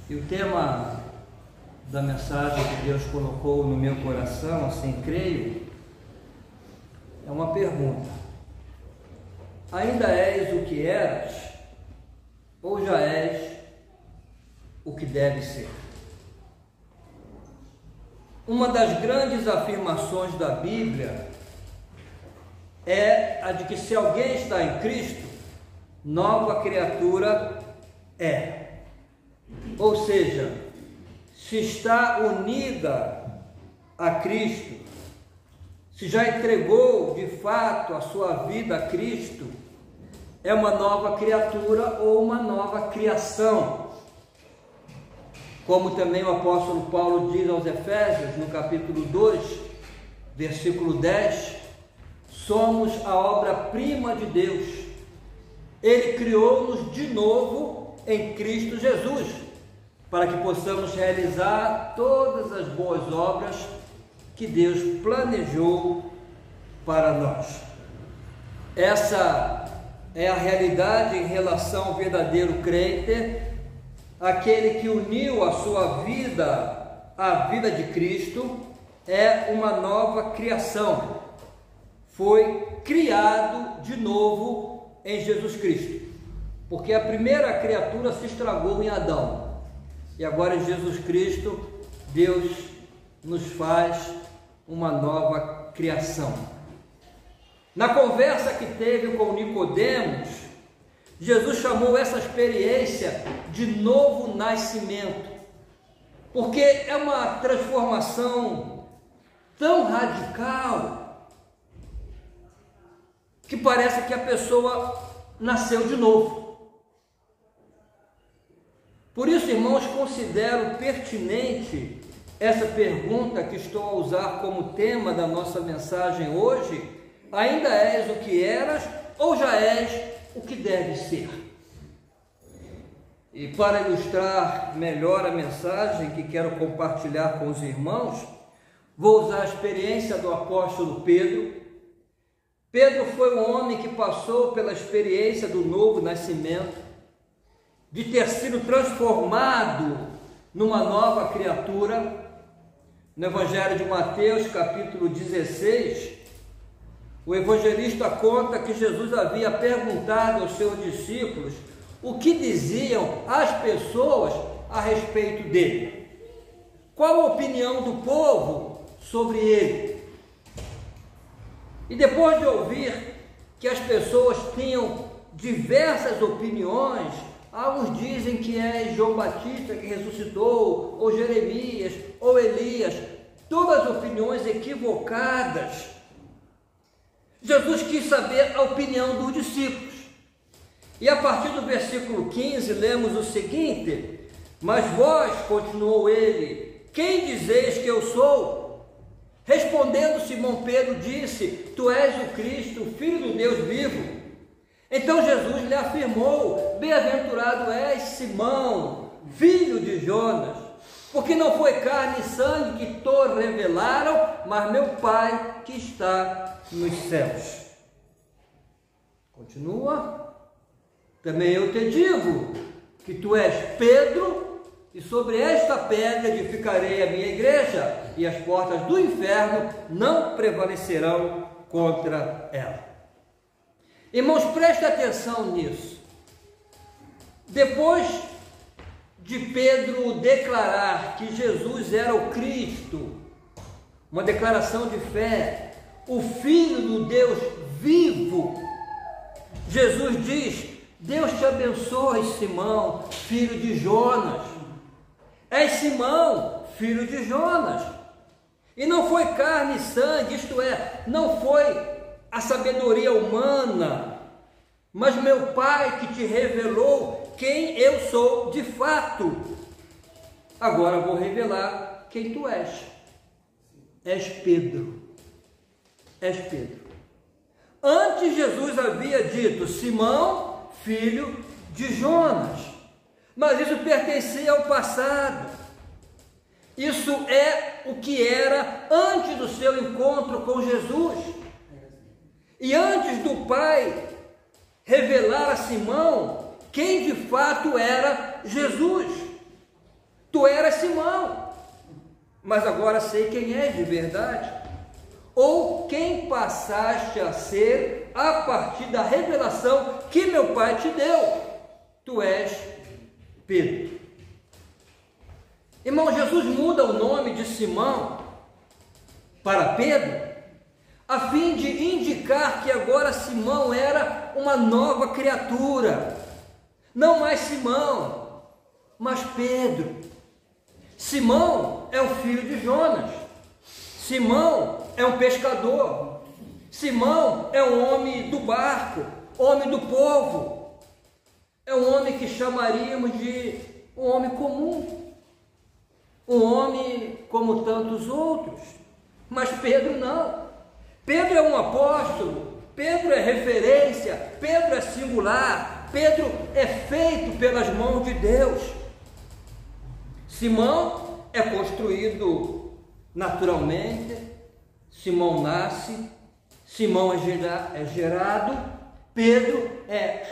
E o tema da mensagem que Deus colocou no meu coração, assim creio, é uma pergunta: ainda és o que eras, ou já és o que deve ser? Uma das grandes afirmações da Bíblia é a de que se alguém está em Cristo, nova criatura é. Ou seja, se está unida a Cristo, se já entregou de fato a sua vida a Cristo, é uma nova criatura ou uma nova criação. Como também o apóstolo Paulo diz aos Efésios, no capítulo 2, versículo 10, somos a obra-prima de Deus. Ele criou-nos de novo em Cristo Jesus, para que possamos realizar todas as boas obras que Deus planejou para nós. Essa é a realidade em relação ao verdadeiro crente, aquele que uniu a sua vida à vida de Cristo, é uma nova criação. Foi criado de novo em Jesus Cristo, porque a primeira criatura se estragou em Adão, e agora em Jesus Cristo, Deus nos faz uma nova criação. Na conversa que teve com Nicodemos, Jesus chamou essa experiência de novo nascimento, porque é uma transformação tão radical que parece que a pessoa nasceu de novo. Por isso, irmãos, considero pertinente essa pergunta que estou a usar como tema da nossa mensagem hoje: ainda és o que eras ou já és o que deve ser? E para ilustrar melhor a mensagem que quero compartilhar com os irmãos, vou usar a experiência do apóstolo Pedro. Pedro foi um homem que passou pela experiência do novo nascimento, de ter sido transformado numa nova criatura. No Evangelho de Mateus, capítulo 16, o evangelista conta que Jesus havia perguntado aos seus discípulos o que diziam as pessoas a respeito dele. Qual a opinião do povo sobre ele? E depois de ouvir que as pessoas tinham diversas opiniões, alguns dizem que é João Batista que ressuscitou, ou Jeremias, ou Elias, todas opiniões equivocadas. Jesus quis saber a opinião dos discípulos. E a partir do versículo 15, lemos o seguinte: mas vós, continuou ele, quem dizeis que eu sou? Respondendo Simão Pedro, disse: tu és o Cristo, o Filho do Deus vivo. Então Jesus lhe afirmou: bem-aventurado és, Simão, filho de Jonas, porque não foi carne e sangue que te revelaram, mas meu Pai que está nos céus. Continua: também eu te digo que tu és Pedro, e sobre esta pedra edificarei a minha igreja, e as portas do inferno não prevalecerão contra ela. Irmãos, preste atenção nisso. Depois de Pedro declarar que Jesus era o Cristo, uma declaração de fé, o Filho do Deus vivo, Jesus diz: Deus te abençoe, Simão, filho de Jonas. És Simão, filho de Jonas. E não foi carne e sangue, isto é, não foi a sabedoria humana, mas meu Pai que te revelou quem eu sou de fato. Agora vou revelar quem tu és. És Pedro. És Pedro. Antes Jesus havia dito: Simão, filho de Jonas. Mas isso pertencia ao passado. Isso é o que era antes do seu encontro com Jesus. E antes do Pai revelar a Simão quem de fato era Jesus. Tu eras Simão, mas agora sei quem és de verdade, ou quem passaste a ser a partir da revelação que meu Pai te deu. Tu és Pedro. Irmão, Jesus muda o nome de Simão para Pedro, a fim de indicar que agora Simão era uma nova criatura. Não mais Simão, mas Pedro. Simão é o filho de Jonas. Simão é um pescador. Simão é um homem do barco, homem do povo. É um homem que chamaríamos de um homem comum. Um homem como tantos outros. Mas Pedro não. Pedro é um apóstolo. Pedro é referência. Pedro é singular. Pedro é feito pelas mãos de Deus. Simão é construído naturalmente. Simão nasce. Simão é gerado. Pedro é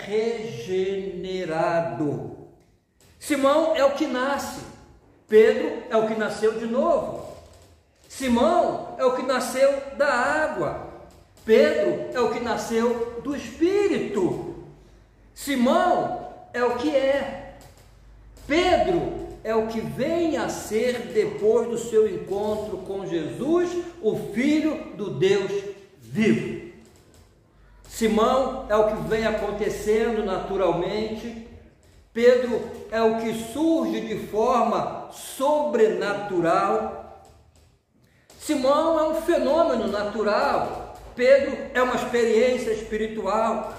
regenerado. Simão é o que nasce. Pedro é o que nasceu de novo. Simão é o que nasceu da água. Pedro é o que nasceu do Espírito. Simão é o que é. Pedro é o que vem a ser depois do seu encontro com Jesus, o Filho do Deus vivo. Simão é o que vem acontecendo naturalmente. Pedro é o que surge de forma sobrenatural. Simão é um fenômeno natural. Pedro é uma experiência espiritual.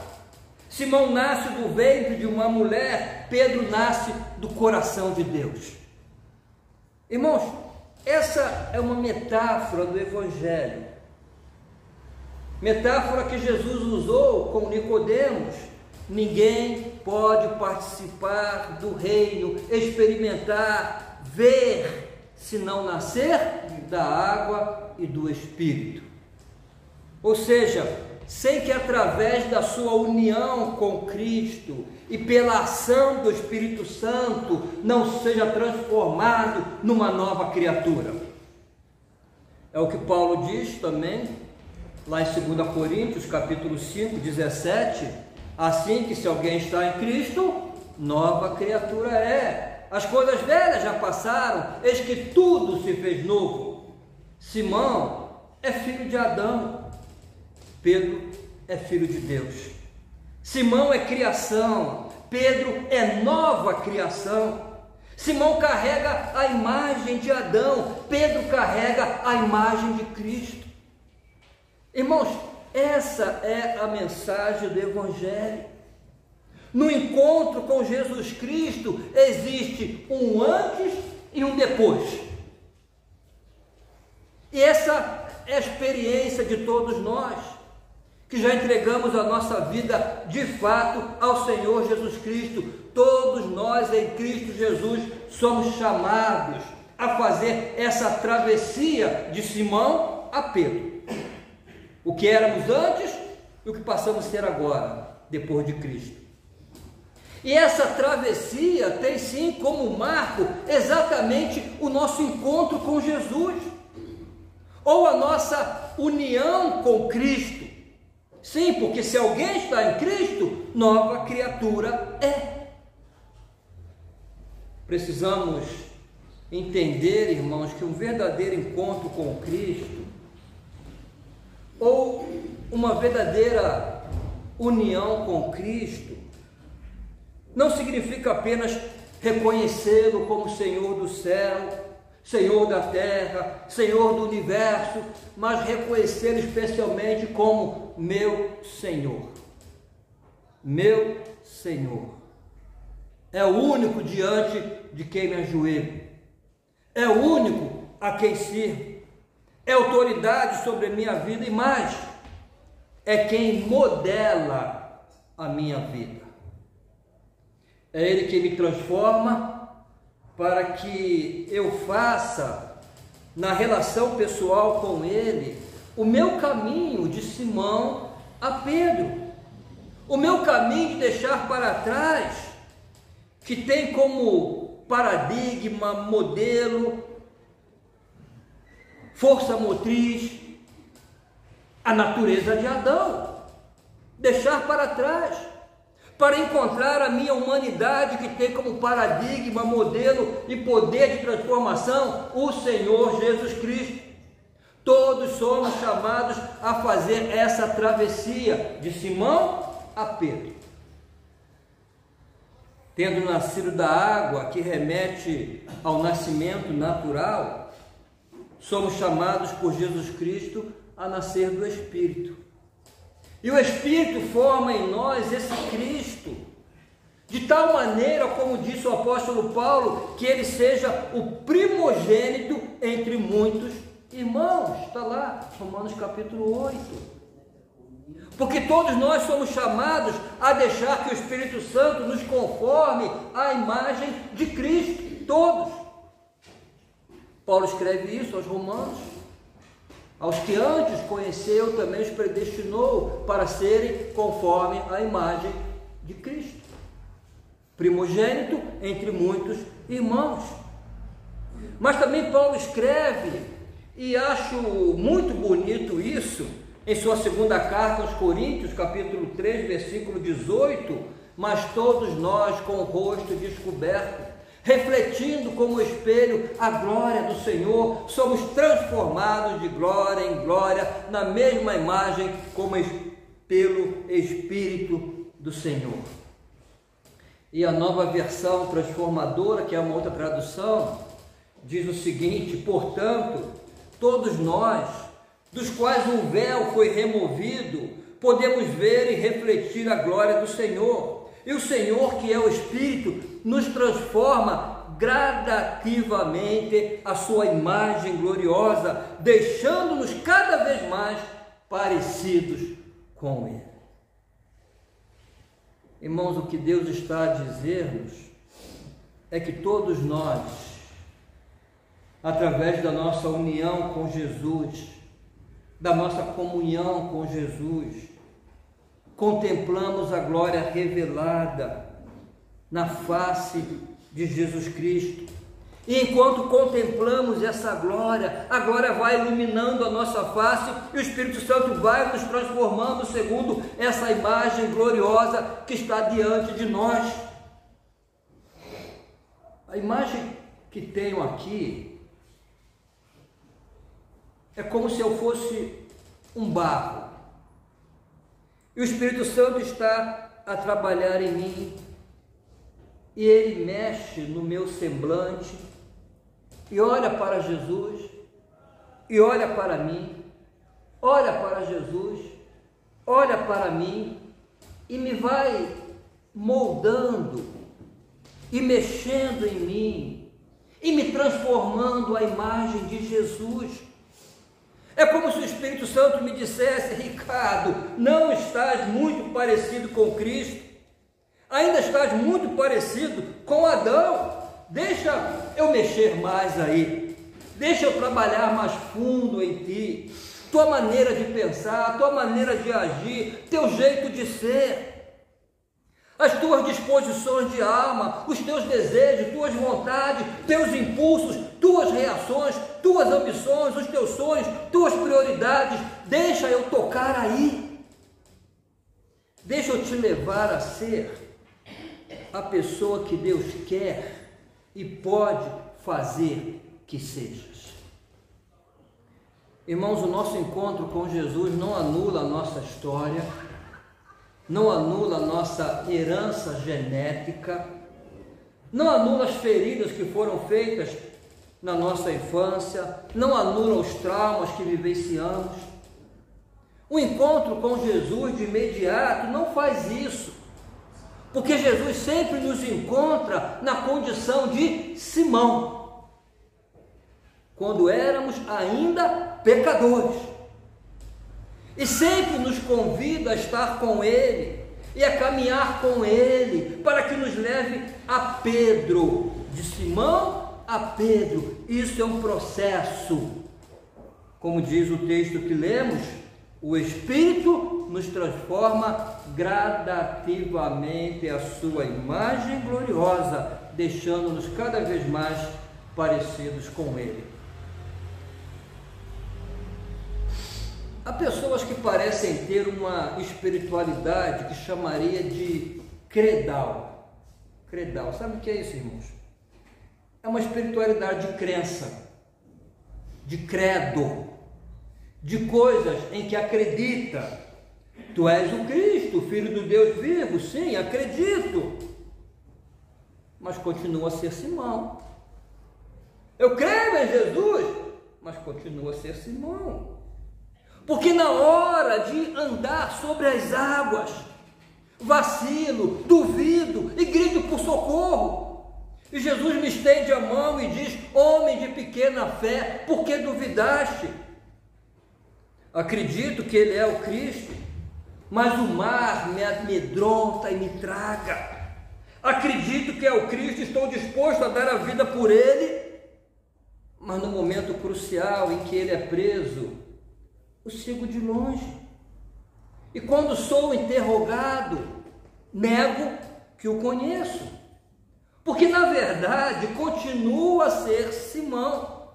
Simão nasce do ventre de uma mulher. Pedro nasce do coração de Deus. Irmãos, essa é uma metáfora do Evangelho. Metáfora que Jesus usou com Nicodemos. Ninguém pode participar do reino, experimentar, ver, se não nascer da água e do Espírito. Ou seja, sem que através da sua união com Cristo e pela ação do Espírito Santo não seja transformado numa nova criatura. É o que Paulo diz também, lá em 2 Coríntios, capítulo 5, 17, assim que se alguém está em Cristo, nova criatura é. As coisas velhas já passaram, eis que tudo se fez novo. Simão é filho de Adão, Pedro é filho de Deus. Simão é criação, Pedro é nova criação. Simão carrega a imagem de Adão, Pedro carrega a imagem de Cristo. Irmãos, essa é a mensagem do Evangelho. No encontro com Jesus Cristo existe um antes e um depois. E essa é a experiência de todos nós, que já entregamos a nossa vida de fato ao Senhor Jesus Cristo. Todos nós em Cristo Jesus somos chamados a fazer essa travessia de Simão a Pedro. O que éramos antes e o que passamos a ser agora, depois de Cristo. E essa travessia tem sim como marco exatamente o nosso encontro com Jesus, ou a nossa união com Cristo. Sim, porque se alguém está em Cristo, nova criatura é. Precisamos entender, irmãos, que um verdadeiro encontro com Cristo, ou uma verdadeira união com Cristo, não significa apenas reconhecê-lo como Senhor do céu, Senhor da terra, Senhor do universo, mas reconhecê-lo especialmente como meu Senhor. Meu Senhor. É o único diante de quem me ajoelho. É o único a quem sirvo. É autoridade sobre a minha vida e mais, é quem modela a minha vida. É Ele que me transforma para que eu faça, na relação pessoal com Ele, o meu caminho de Simão a Pedro. O meu caminho de deixar para trás, que tem como paradigma, modelo, força motriz, a natureza de Adão, deixar para trás, para encontrar a minha humanidade que tem como paradigma, modelo e poder de transformação o Senhor Jesus Cristo. Todos somos chamados a fazer essa travessia de Simão a Pedro. Tendo nascido da água, que remete ao nascimento natural, somos chamados por Jesus Cristo a nascer do Espírito. E o Espírito forma em nós esse Cristo, de tal maneira, como disse o apóstolo Paulo, que ele seja o primogênito entre muitos irmãos. Está lá, Romanos capítulo 8. Porque todos nós somos chamados a deixar que o Espírito Santo nos conforme à imagem de Cristo, todos. Paulo escreve isso aos romanos. Aos que antes conheceu, também os predestinou para serem conforme a imagem de Cristo. Primogênito entre muitos irmãos. Mas também Paulo escreve, e acho muito bonito isso, em sua segunda carta aos Coríntios, capítulo 3, versículo 18, mas todos nós com o rosto descoberto, refletindo como espelho a glória do Senhor, somos transformados de glória em glória, na mesma imagem como pelo Espírito do Senhor. E a Nova Versão Transformadora, que é uma outra tradução, diz o seguinte: portanto, todos nós, dos quais um véu foi removido, podemos ver e refletir a glória do Senhor. E o Senhor, que é o Espírito, nos transforma gradativamente a sua imagem gloriosa, deixando-nos cada vez mais parecidos com Ele. Irmãos, o que Deus está a dizer-nos é que todos nós, através da nossa união com Jesus, da nossa comunhão com Jesus, contemplamos a glória revelada na face de Jesus Cristo. E enquanto contemplamos essa glória, a glória vai iluminando a nossa face e o Espírito Santo vai nos transformando segundo essa imagem gloriosa que está diante de nós. A imagem que tenho aqui é como se eu fosse um barro. E o Espírito Santo está a trabalhar em mim. E Ele mexe no meu semblante. E olha para Jesus. E olha para mim. Olha para Jesus. Olha para mim. E me vai moldando. E mexendo em mim. E me transformando à imagem de Jesus. É como se o Espírito Santo me dissesse: Ricardo, não estás muito parecido com Cristo, ainda estás muito parecido com Adão, deixa eu mexer mais aí, deixa eu trabalhar mais fundo em ti, tua maneira de pensar, tua maneira de agir, teu jeito de ser, as tuas disposições de alma, os teus desejos, tuas vontades, teus impulsos, tuas reações, tuas ambições, os teus sonhos, tuas prioridades, deixa eu tocar aí, deixa eu te levar a ser a pessoa que Deus quer e pode fazer que sejas. Irmãos, o nosso encontro com Jesus não anula a nossa história, não anula a nossa herança genética, não anula as feridas que foram feitas na nossa infância, não anula os traumas que vivenciamos. O encontro com Jesus de imediato não faz isso, porque Jesus sempre nos encontra na condição de Simão, quando éramos ainda pecadores. E sempre nos convida a estar com Ele e a caminhar com Ele, para que nos leve a Pedro, de Simão a Pedro. Isso é um processo. Como diz o texto que lemos, o Espírito nos transforma gradativamente à sua imagem gloriosa, deixando-nos cada vez mais parecidos com Ele. Há pessoas que parecem ter uma espiritualidade que chamaria de credal. Credal, sabe o que é isso, irmãos? É uma espiritualidade de crença, de credo, de coisas em que acredita. Tu és o Cristo, Filho do Deus vivo, sim, acredito, mas continua a ser Simão. Eu creio em Jesus, mas continua a ser Simão. Porque na hora de andar sobre as águas, vacilo, duvido e grito por socorro. E Jesus me estende a mão e diz: homem de pequena fé, por que duvidaste? Acredito que Ele é o Cristo, mas o mar me amedronta e me traga. Acredito que é o Cristo, estou disposto a dar a vida por Ele, mas no momento crucial em que Ele é preso, o sigo de longe. E quando sou interrogado, nego que o conheço. Porque na verdade continua a ser Simão.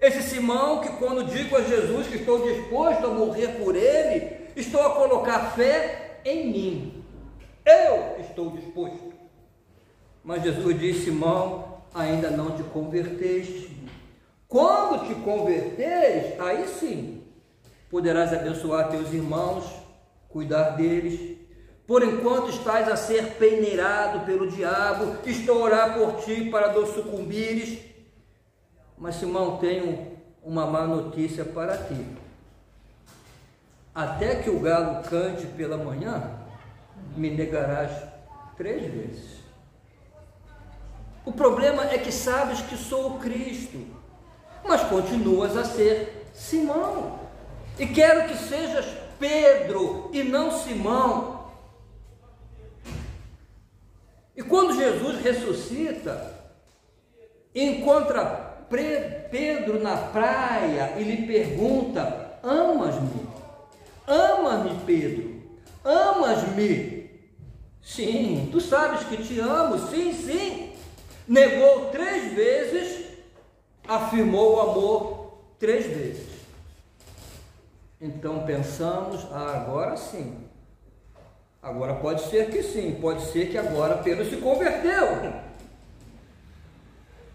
Esse Simão que, quando digo a Jesus que estou disposto a morrer por Ele, estou a colocar fé em mim. Eu estou disposto. Mas Jesus diz: Simão, ainda não te converteste. Quando te converteres, aí sim poderás abençoar teus irmãos, cuidar deles. Por enquanto estás a ser peneirado pelo diabo, estou a orar por ti para não sucumbires. Mas Simão, tenho uma má notícia para ti. Até que o galo cante pela manhã, me negarás 3 vezes. O problema é que sabes que sou o Cristo, mas continuas a ser Simão. E quero que sejas Pedro e não Simão. E quando Jesus ressuscita, encontra Pedro na praia e lhe pergunta: amas-me? Ama-me, Pedro? Amas-me? Sim, tu sabes que te amo, sim, sim. Negou 3 vezes, afirmou o amor 3 vezes. Então pensamos: agora sim. Agora pode ser que sim, pode ser que agora Pedro se converteu.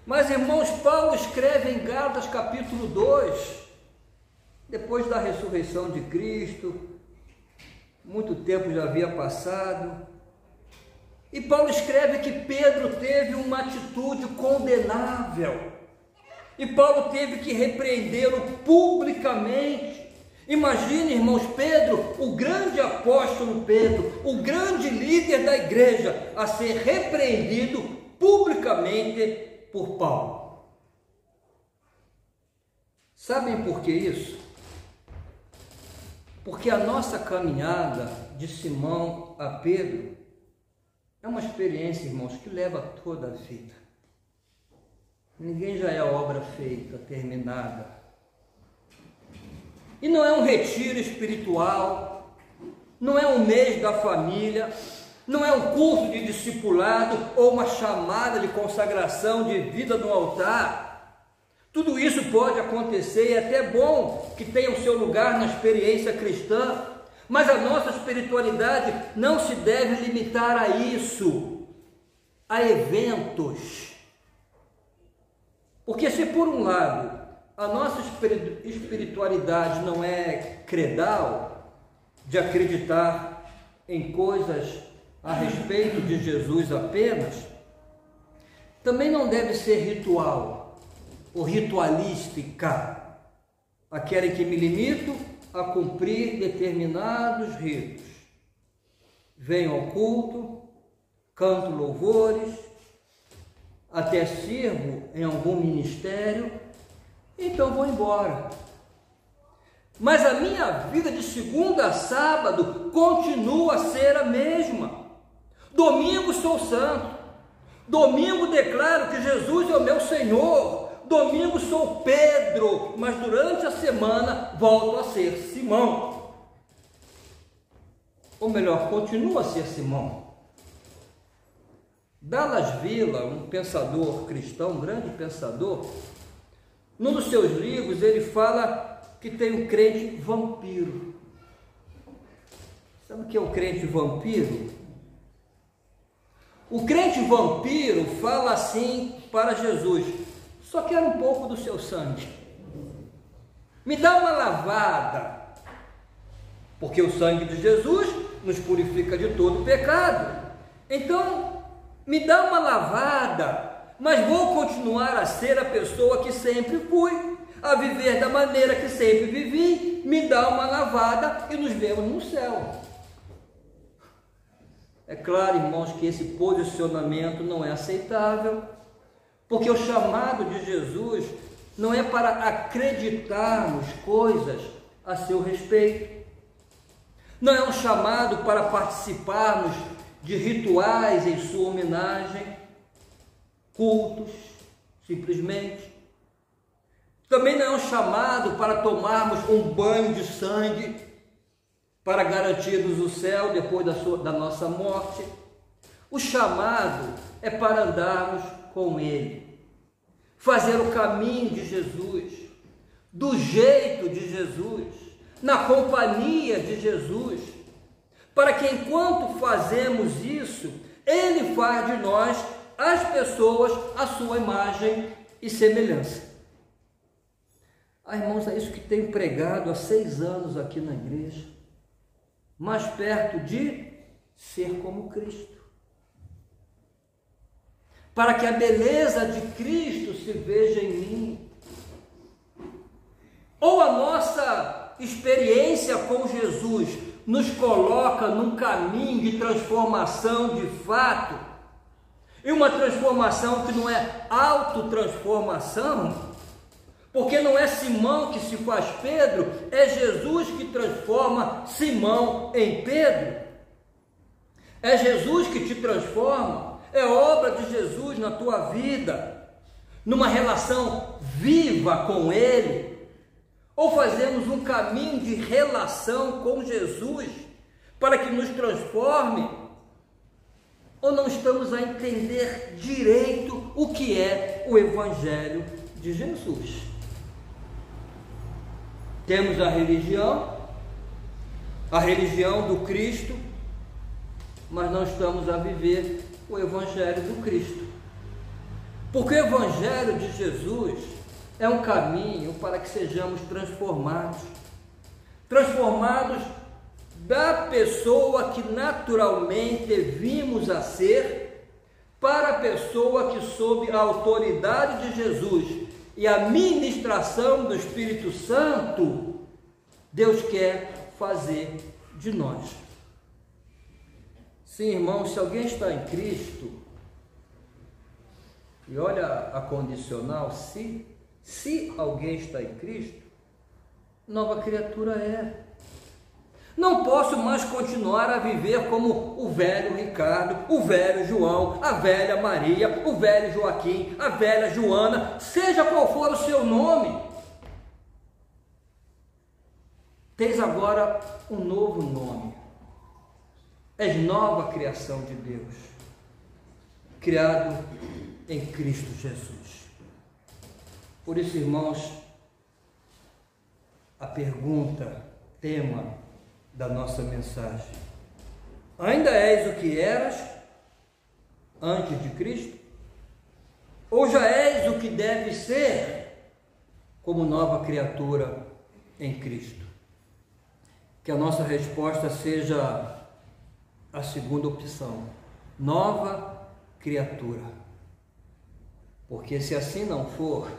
Mas, irmãos, Paulo escreve em Gálatas capítulo 2, depois da ressurreição de Cristo, muito tempo já havia passado, e Paulo escreve que Pedro teve uma atitude condenável, e Paulo teve que repreendê-lo publicamente. Imagine, irmãos, Pedro, o grande apóstolo Pedro, o grande líder da igreja, a ser repreendido publicamente por Paulo. Sabem por que isso? Porque a nossa caminhada de Simão a Pedro é uma experiência, irmãos, que leva toda a vida. Ninguém já é obra feita, terminada. E não é um retiro espiritual, não é um mês da família, não é um curso de discipulado ou uma chamada de consagração de vida no altar. Tudo isso pode acontecer e é até bom que tenha o seu lugar na experiência cristã, mas a nossa espiritualidade não se deve limitar a isso, a eventos. Porque se por um lado a nossa espiritualidade não é credal, de acreditar em coisas a respeito de Jesus apenas, também não deve ser ritual ou ritualística, aquela em que me limito a cumprir determinados ritos. Venho ao culto, canto louvores, até sirvo em algum ministério, então vou embora. Mas a minha vida de segunda a sábado continua a ser a mesma. Domingo sou santo, domingo declaro que Jesus é o meu Senhor, domingo sou Pedro, mas durante a semana volto a ser Simão. Ou melhor, continuo a ser Simão. Dallas Willard, um pensador cristão, um grande pensador, num dos seus livros ele fala que tem um crente vampiro. Sabe o que é o crente vampiro? O crente vampiro fala assim para Jesus: só quero um pouco do seu sangue, me dá uma lavada, porque o sangue de Jesus nos purifica de todo pecado. Então, me dá uma lavada, mas vou continuar a ser a pessoa que sempre fui, a viver da maneira que sempre vivi. Me dá uma lavada e nos vemos no céu. É claro, irmãos, que esse posicionamento não é aceitável, porque o chamado de Jesus não é para acreditarmos coisas a seu respeito, não é um chamado para participarmos de rituais em sua homenagem, cultos, simplesmente. Também não é um chamado para tomarmos um banho de sangue para garantir-nos o céu depois da nossa morte. O chamado é para andarmos com Ele, fazer o caminho de Jesus, do jeito de Jesus, na companhia de Jesus, para que enquanto fazemos isso, Ele faz de nós, as pessoas, a sua imagem e semelhança. Irmãos, é isso que tenho pregado há 6 anos aqui na igreja, mais perto de ser como Cristo, para que a beleza de Cristo se veja em mim. Ou a nossa experiência com Jesus nos coloca num caminho de transformação de fato, e uma transformação que não é autotransformação, porque não é Simão que se faz Pedro, é Jesus que transforma Simão em Pedro. É Jesus que te transforma, é obra de Jesus na tua vida, numa relação viva com Ele. Ou fazemos um caminho de relação com Jesus para que nos transforme, ou não estamos a entender direito o que é o Evangelho de Jesus. Temos a religião do Cristo, mas não estamos a viver o Evangelho do Cristo. Porque o Evangelho de Jesus é um caminho para que sejamos transformados da pessoa que naturalmente vimos a ser, para a pessoa que, sob a autoridade de Jesus e a ministração do Espírito Santo, Deus quer fazer de nós. Sim, irmão, se alguém está em Cristo, e olha a condicional, se alguém está em Cristo, nova criatura é. Não posso mais continuar a viver como o velho Ricardo, o velho João, a velha Maria, o velho Joaquim, a velha Joana, seja qual for o seu nome. Tens agora um novo nome. És nova criação de Deus, criado em Cristo Jesus. Por isso, irmãos, a pergunta, tema da nossa mensagem: ainda és o que eras antes de Cristo? Ou já és o que deve ser como nova criatura em Cristo? Que a nossa resposta seja a segunda opção: nova criatura. Porque se assim não for,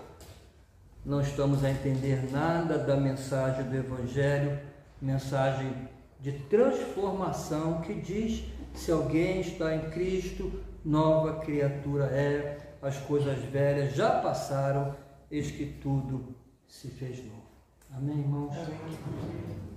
não estamos a entender nada da mensagem do Evangelho, mensagem de transformação que diz: se alguém está em Cristo, nova criatura é, as coisas velhas já passaram, eis que tudo se fez novo. Amém, irmãos? Amém.